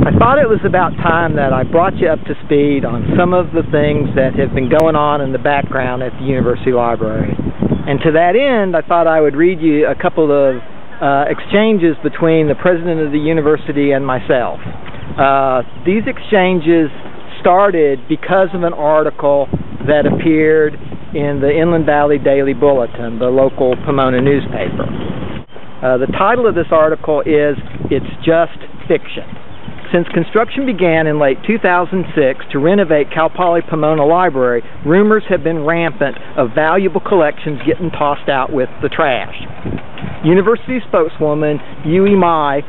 I thought it was about time that I brought you up to speed on some of the things that have been going on in the background at the University Library. And to that end, I thought I would read you a couple of exchanges between the president of the university and myself. These exchanges started because of an article that appeared in the Inland Valley Daily Bulletin, the local Pomona newspaper. The title of this article is, "It's Just Fiction." Since construction began in late 2006 to renovate Cal Poly Pomona Library, rumors have been rampant of valuable collections getting tossed out with the trash. University spokeswoman Yui Mai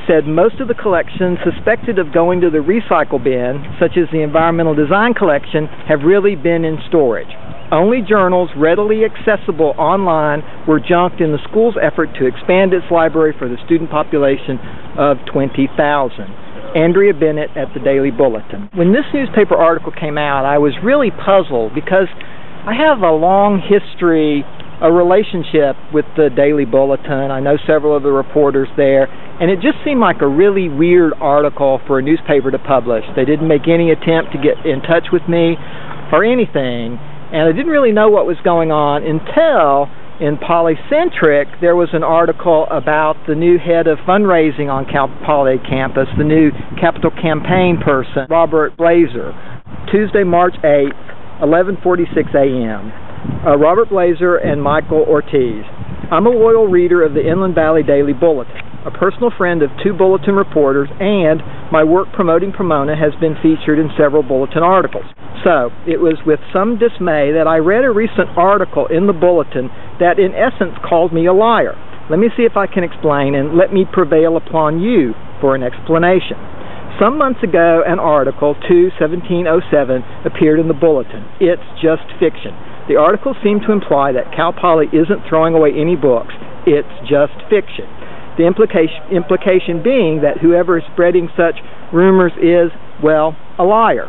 said most of the collections suspected of going to the recycle bin, such as the Environmental Design Collection, have really been in storage. Only journals readily accessible online were junked in the school's effort to expand its library for the student population of 20,000. Andrea Bennett at the Daily Bulletin. When this newspaper article came out, I was really puzzled because I have a long history, a relationship with the Daily Bulletin. I know several of the reporters there, and it just seemed like a really weird article for a newspaper to publish. They didn't make any attempt to get in touch with me or anything, and I didn't really know what was going on until in Polycentric there was an article about the new head of fundraising on Cal Poly campus, the new capital campaign person, Robert Blazer. Tuesday, March 8th, 11:46 a.m. Robert Blazer and Michael Ortiz. I'm a loyal reader of the Inland Valley Daily Bulletin, a personal friend of two Bulletin reporters, and my work promoting Pomona has been featured in several Bulletin articles. So, it was with some dismay that I read a recent article in the Bulletin that in essence called me a liar. Let me see if I can explain, and let me prevail upon you for an explanation. Some months ago, an article, 2/1707, appeared in the Bulletin. It's just fiction. The article seemed to imply that Cal Poly isn't throwing away any books. It's just fiction. The implication being that whoever is spreading such rumors is, well, a liar.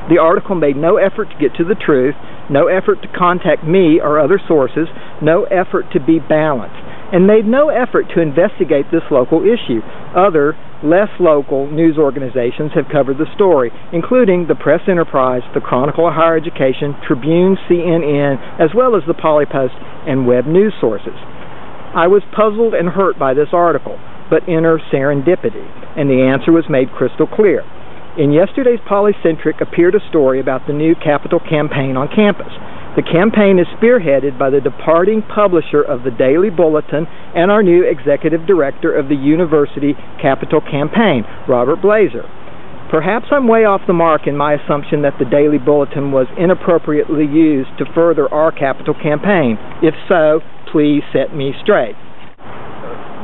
The article made no effort to get to the truth, no effort to contact me or other sources, no effort to be balanced, and made no effort to investigate this local issue. Other, less local news organizations have covered the story, including the Press Enterprise, the Chronicle of Higher Education, Tribune, CNN, as well as the Poly Post and web news sources. I was puzzled and hurt by this article, but enter serendipity, and the answer was made crystal clear. In yesterday's Polycentric appeared a story about the new capital campaign on campus. The campaign is spearheaded by the departing publisher of the Daily Bulletin and our new executive director of the university capital campaign, Robert Blazer. Perhaps I'm way off the mark in my assumption that the Daily Bulletin was inappropriately used to further our capital campaign. If so, please set me straight.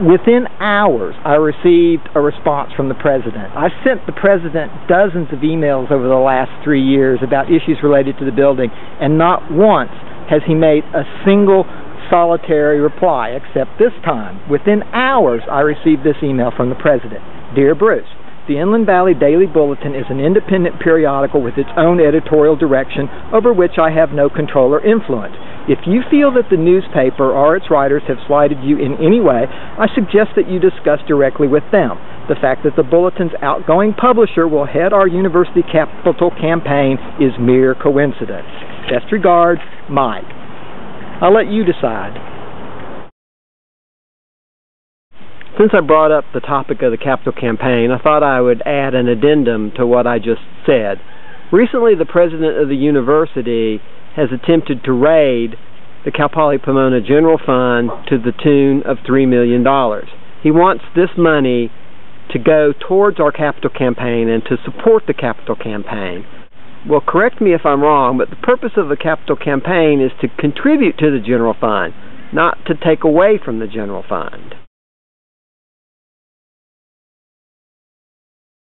Within hours, I received a response from the president. I've sent the president dozens of emails over the last 3 years about issues related to the building, and not once has he made a single solitary reply, except this time. Within hours, I received this email from the president. Dear Bruce, the Inland Valley Daily Bulletin is an independent periodical with its own editorial direction over which I have no control or influence. If you feel that the newspaper or its writers have slighted you in any way, I suggest that you discuss directly with them. The fact that the Bulletin's outgoing publisher will head our university capital campaign is mere coincidence. Best regards, Mike. I'll let you decide. Since I brought up the topic of the capital campaign, I thought I would add an addendum to what I just said. Recently, the president of the university has attempted to raid the Cal Poly Pomona General Fund to the tune of $3 million. He wants this money to go towards our capital campaign and to support the capital campaign. Well, correct me if I'm wrong, but the purpose of the capital campaign is to contribute to the general fund, not to take away from the general fund.